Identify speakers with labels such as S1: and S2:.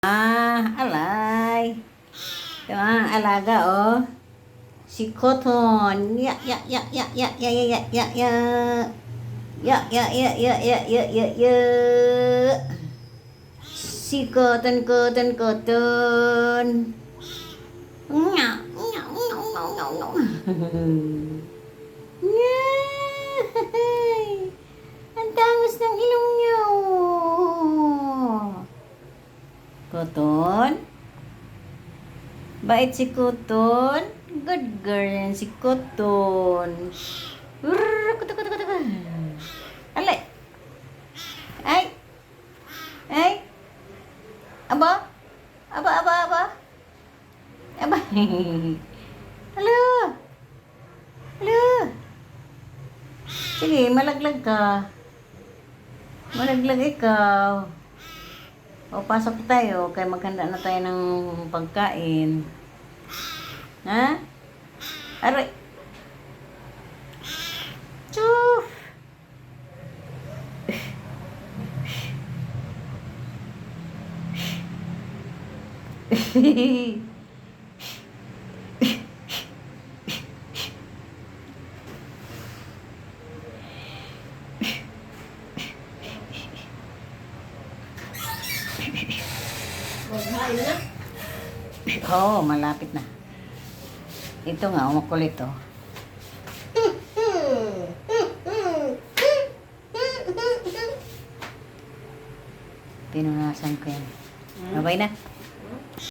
S1: Alay. Ito ang alaga, oh. Si Cotton. Ya, ya, ya, ya, ya, ya, ya, ya, ya, ya. Ya, ya, ya, ya, ya, ya, ya, ya. Si Cotton, Cotton, Cotton. Nya, nya, nya, nya, nya, nya. Nyay! Ang tangos ng ilong niyo. Cotton? Bait si Cotton? Good girl yan si Cotton. Kutu, kutu, kutu, kutu. Alay! Ay! Ay! Aba? Aba, aba, aba? Aba? Hello! Hello! Sige, malaglag ka. Malaglag ikaw. O, pasok tayo. Kaya maghanda na tayo ng pagkain. Ha? Aray! Chuf!
S2: Maghain na.
S1: Oo, malapit na. Ito nga, makulit oh. Pinunasan ko yan. Babay na.